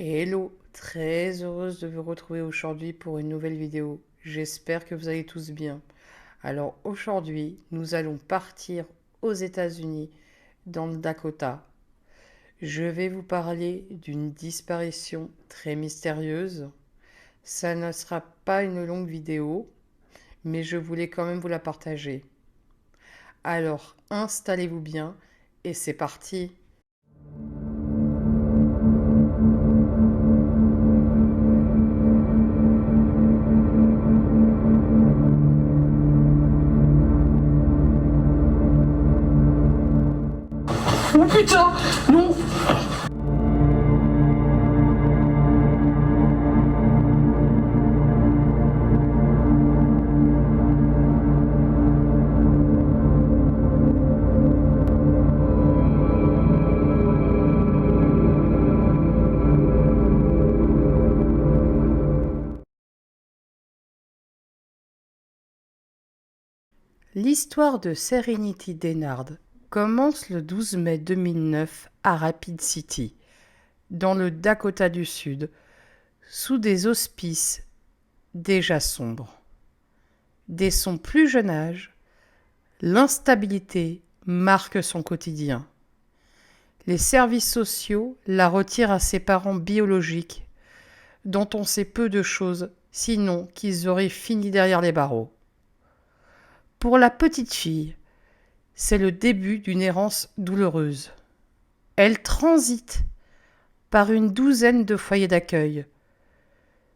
Hello, très heureuse de vous retrouver aujourd'hui pour une nouvelle vidéo. J'espère que vous allez tous bien. Alors aujourd'hui, nous allons partir aux États-Unis, dans le Dakota. Je vais vous parler d'une disparition très mystérieuse. Ça ne sera pas une longue vidéo, mais je voulais quand même vous la partager. Alors installez-vous bien et c'est parti. Oh putain, non. L'histoire de Serenity Dennard commence le 12 mai 2009 à Rapid City, dans le Dakota du Sud, sous des auspices déjà sombres. Dès son plus jeune âge, l'instabilité marque son quotidien. Les services sociaux la retirent à ses parents biologiques, dont on sait peu de choses, sinon qu'ils auraient fini derrière les barreaux. Pour la petite fille, c'est le début d'une errance douloureuse. Elle transite par une douzaine de foyers d'accueil,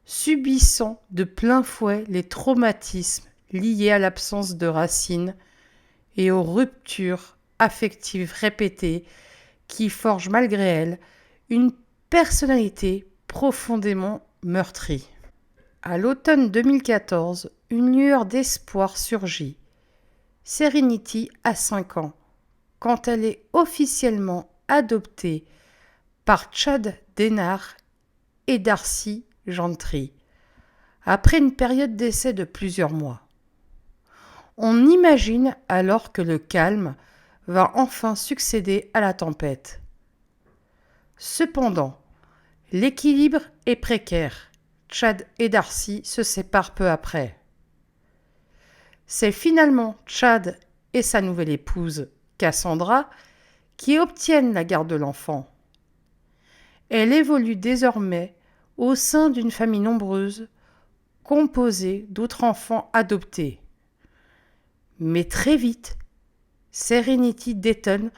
subissant de plein fouet les traumatismes liés à l'absence de racines et aux ruptures affectives répétées qui forgent malgré elle une personnalité profondément meurtrie. À l'automne 2014, une lueur d'espoir surgit. Serenity a 5 ans quand elle est officiellement adoptée par Chad Dennard et Darcy Gentry, après une période d'essai de plusieurs mois. On imagine alors que le calme va enfin succéder à la tempête. Cependant, l'équilibre est précaire. Chad et Darcy se séparent peu après. C'est finalement Chad et sa nouvelle épouse, Cassandra, qui obtiennent la garde de l'enfant. Elle évolue désormais au sein d'une famille nombreuse, composée d'autres enfants adoptés. Mais très vite, Serenity détonne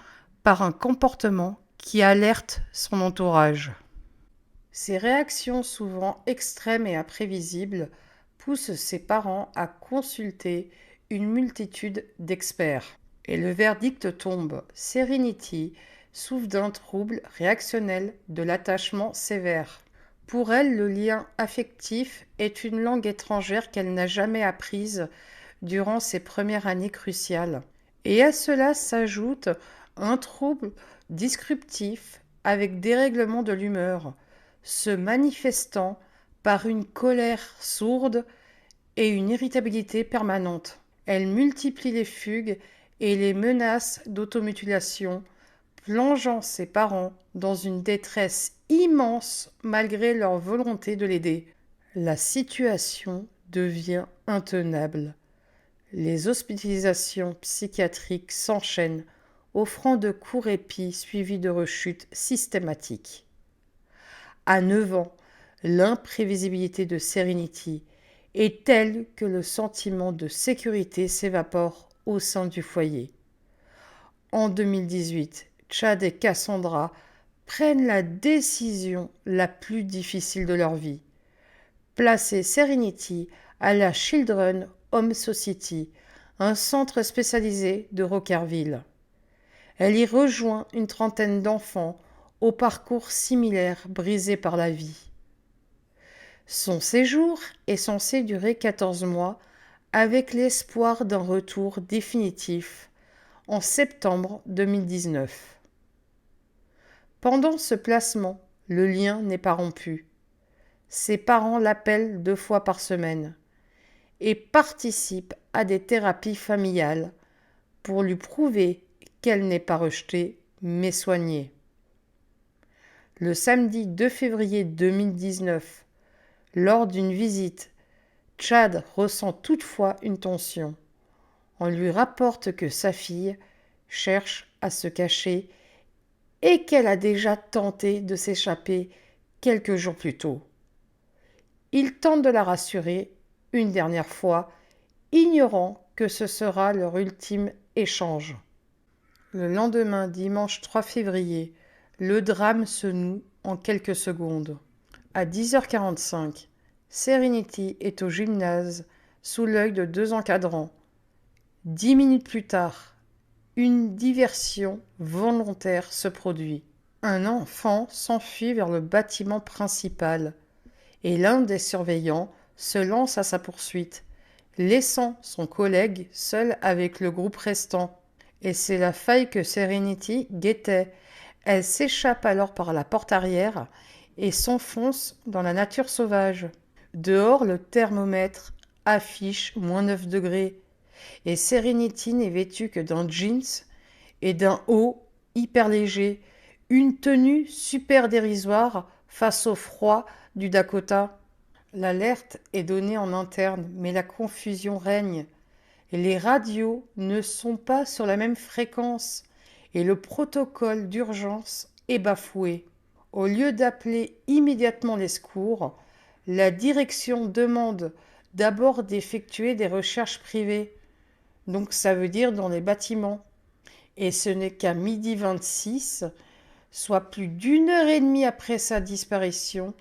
par un comportement qui alerte son entourage. Ses réactions souvent extrêmes et imprévisibles poussent ses parents à consulter une multitude d'experts. Et le verdict tombe. Serenity souffre d'un trouble réactionnel de l'attachement sévère. Pour elle, le lien affectif est une langue étrangère qu'elle n'a jamais apprise durant ses premières années cruciales. Et à cela s'ajoute un trouble disruptif avec dérèglement de l'humeur, se manifestant par une colère sourde et une irritabilité permanente. Elle multiplie les fugues et les menaces d'automutilation, plongeant ses parents dans une détresse immense malgré leur volonté de l'aider. La situation devient intenable. Les hospitalisations psychiatriques s'enchaînent, offrant de courts répits suivis de rechutes systématiques. À 9 ans, l'imprévisibilité de Serenity est telle que le sentiment de sécurité s'évapore au sein du foyer. En 2018, Chad et Cassandra prennent la décision la plus difficile de leur vie. Placer Serenity à la Children Home Society, un centre spécialisé de Rockerville. Elle y rejoint une trentaine d'enfants au parcours similaire brisés par la vie. Son séjour est censé durer 14 mois avec l'espoir d'un retour définitif en septembre 2019. Pendant ce placement, le lien n'est pas rompu. Ses parents l'appellent 2 fois par semaine et participent à des thérapies familiales pour lui prouver qu'elle n'est pas rejetée mais soignée. Le samedi 2 février 2019, lors d'une visite, Chad ressent toutefois une tension. On lui rapporte que sa fille cherche à se cacher et qu'elle a déjà tenté de s'échapper quelques jours plus tôt. Il tente de la rassurer une dernière fois, ignorant que ce sera leur ultime échange. Le lendemain, dimanche 3 février, le drame se noue en quelques secondes. À 10h45, Serenity est au gymnase sous l'œil de 2 encadrants. 10 minutes plus tard, une diversion volontaire se produit. Un enfant s'enfuit vers le bâtiment principal et l'un des surveillants se lance à sa poursuite, laissant son collègue seul avec le groupe restant. Et c'est la faille que Serenity guettait. Elle s'échappe alors par la porte arrière et s'enfonce dans la nature sauvage. Dehors, le thermomètre affiche -9 degrés et Serenity n'est vêtue que d'un jeans et d'un haut hyper léger, une tenue super dérisoire face au froid du Dakota. L'alerte est donnée en interne, mais la confusion règne. Les radios ne sont pas sur la même fréquence et le protocole d'urgence est bafoué. Au lieu d'appeler immédiatement les secours, la direction demande d'abord d'effectuer des recherches privées. Donc ça veut dire dans les bâtiments. Et ce n'est qu'à 12h26, soit plus d'1 heure et demie après sa disparition,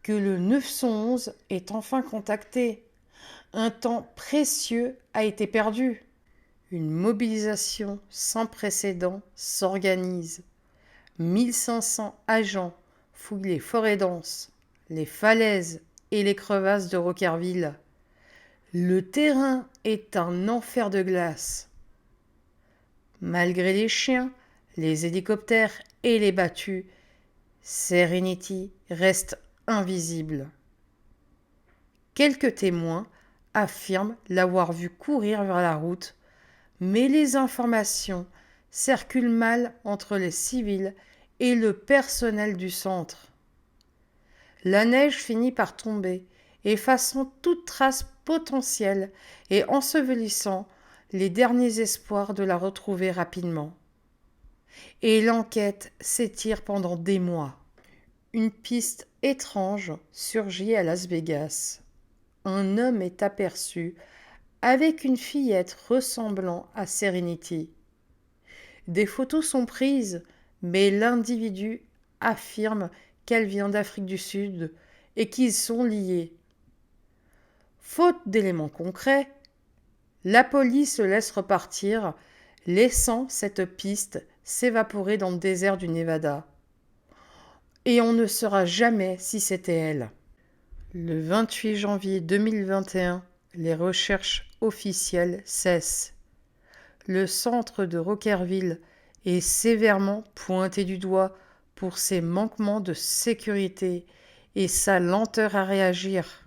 que le 911 est enfin contacté. Un temps précieux a été perdu. Une mobilisation sans précédent s'organise. 1500 agents fouillent les forêts denses, les falaises et les crevasses de Rockerville. Le terrain est un enfer de glace. Malgré les chiens, les hélicoptères et les battues, Serenity reste invisible. Quelques témoins affirment l'avoir vue courir vers la route, mais les informations circulent mal entre les civils et le personnel du centre. La neige finit par tomber, effaçant toute trace potentielle et ensevelissant les derniers espoirs de la retrouver rapidement. Et l'enquête s'étire pendant des mois. Une piste étrange surgit à Las Vegas. Un homme est aperçu avec une fillette ressemblant à Serenity. Des photos sont prises, mais l'individu affirme qu'elle vient d'Afrique du Sud et qu'ils sont liés. Faute d'éléments concrets, la police le laisse repartir, laissant cette piste s'évaporer dans le désert du Nevada. Et on ne saura jamais si c'était elle. Le 28 janvier 2021, les recherches officielles cessent. Le centre de Rockerville est sévèrement pointé du doigt pour ses manquements de sécurité et sa lenteur à réagir.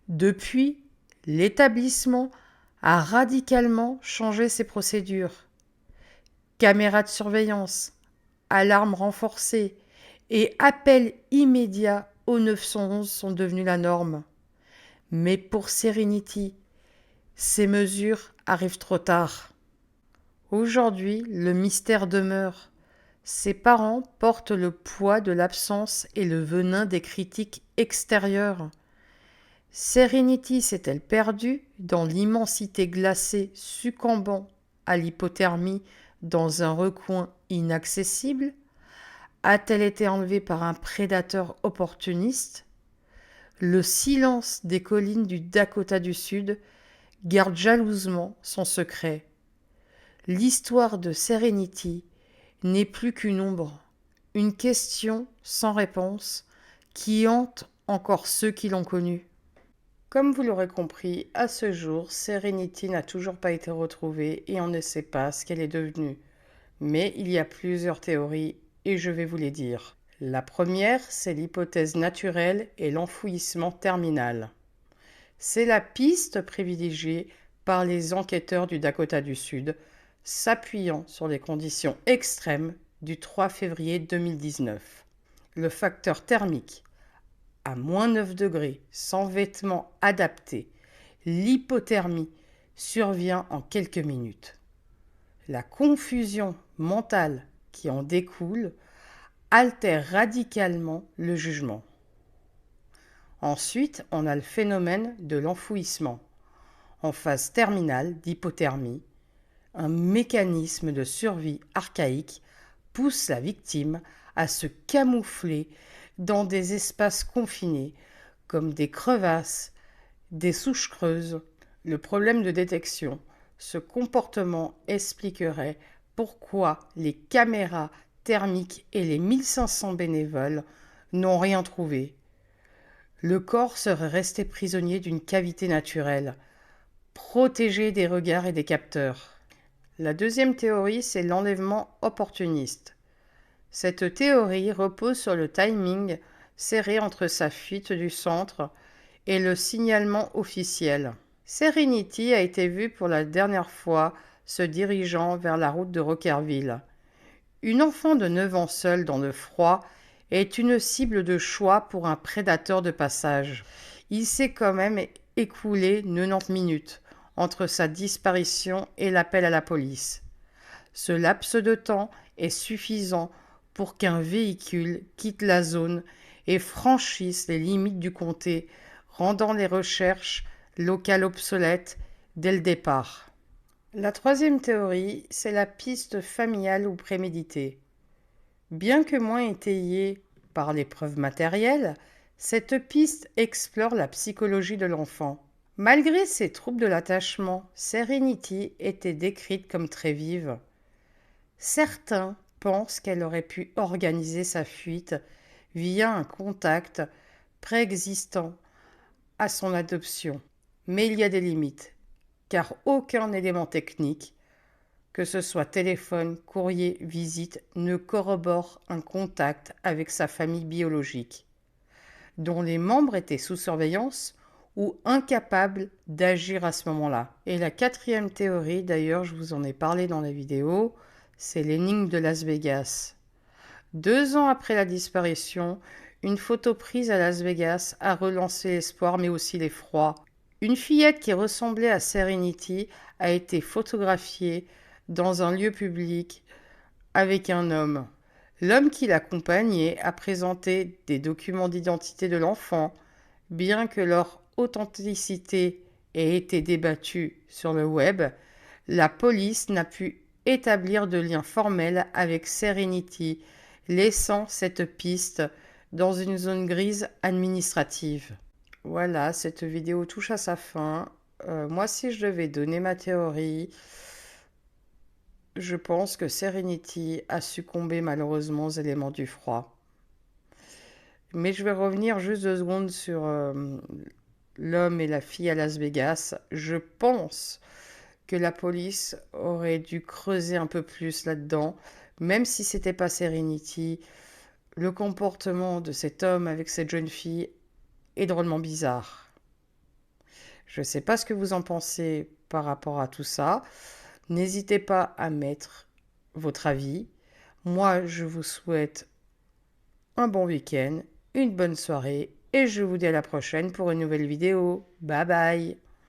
Depuis, l'établissement a radicalement changé ses procédures. Caméras de surveillance, alarmes renforcées et appels immédiats au 911 sont devenus la norme. Mais pour Serenity, ces mesures arrivent trop tard. Aujourd'hui, le mystère demeure. Ses parents portent le poids de l'absence et le venin des critiques extérieures. Serenity s'est-elle perdue dans l'immensité glacée, succombant à l'hypothermie dans un recoin inaccessible? A-t-elle été enlevée par un prédateur opportuniste? Le silence des collines du Dakota du Sud garde jalousement son secret. L'histoire de Serenity n'est plus qu'une ombre, une question sans réponse qui hante encore ceux qui l'ont connue. Comme vous l'aurez compris, à ce jour, Serenity n'a toujours pas été retrouvée et on ne sait pas ce qu'elle est devenue. Mais il y a plusieurs théories et je vais vous les dire. La première, c'est l'hypothèse naturelle et l'enfouissement terminal. C'est la piste privilégiée par les enquêteurs du Dakota du Sud, s'appuyant sur les conditions extrêmes du 3 février 2019. le facteur thermique à moins 9 degrés, sans vêtements adaptés, l'hypothermie survient en quelques minutes. La confusion mentale qui en découle altère radicalement le jugement. Ensuite, on a le phénomène de l'enfouissement. En phase terminale d'hypothermie, un mécanisme de survie archaïque pousse la victime à se camoufler dans des espaces confinés, comme des crevasses, des souches creuses. Le problème de détection, ce comportement expliquerait pourquoi les caméras thermiques et les 1500 bénévoles n'ont rien trouvé. Le corps serait resté prisonnier d'une cavité naturelle, protégé des regards et des capteurs. La deuxième théorie, c'est l'enlèvement opportuniste. Cette théorie repose sur le timing serré entre sa fuite du centre et le signalement officiel. Serenity a été vue pour la dernière fois se dirigeant vers la route de Rockerville. Une enfant de 9 ans seule dans le froid est une cible de choix pour un prédateur de passage. Il s'est quand même écoulé 90 minutes entre sa disparition et l'appel à la police. Ce laps de temps est suffisant pour qu'un véhicule quitte la zone et franchisse les limites du comté, rendant les recherches locales obsolètes dès le départ. La troisième théorie, c'est la piste familiale ou préméditée. Bien que moins étayée par les preuves matérielles, cette piste explore la psychologie de l'enfant. Malgré ses troubles de l'attachement, Serenity était décrite comme très vive. Certains pensent qu'elle aurait pu organiser sa fuite via un contact préexistant à son adoption. Mais il y a des limites, car aucun élément technique, que ce soit téléphone, courrier, visite, ne corrobore un contact avec sa famille biologique, dont les membres étaient sous surveillance ou incapables d'agir à ce moment-là. Et la quatrième théorie, d'ailleurs je vous en ai parlé dans la vidéo, c'est l'énigme de Las Vegas. 2 ans après la disparition, une photo prise à Las Vegas a relancé l'espoir mais aussi l'effroi. Une fillette qui ressemblait à Serenity a été photographiée dans un lieu public avec un homme. L'homme qui l'accompagnait a présenté des documents d'identité de l'enfant, bien que leur authenticité ait été débattue sur le web. La police n'a pu établir de lien formel avec Serenity, laissant cette piste dans une zone grise administrative. Voilà, cette vidéo touche à sa fin. Moi, si je devais donner ma théorie, je pense que Serenity a succombé malheureusement aux éléments du froid. Mais je vais revenir juste 2 secondes sur l'homme et la fille à Las Vegas. Je pense que la police aurait dû creuser un peu plus là-dedans, même si c'était pas Serenity. Le comportement de cet homme avec cette jeune fille est drôlement bizarre. Je ne sais pas ce que vous en pensez par rapport à tout ça. N'hésitez pas à mettre votre avis. Moi, je vous souhaite un bon week-end, une bonne soirée et je vous dis à la prochaine pour une nouvelle vidéo. Bye bye!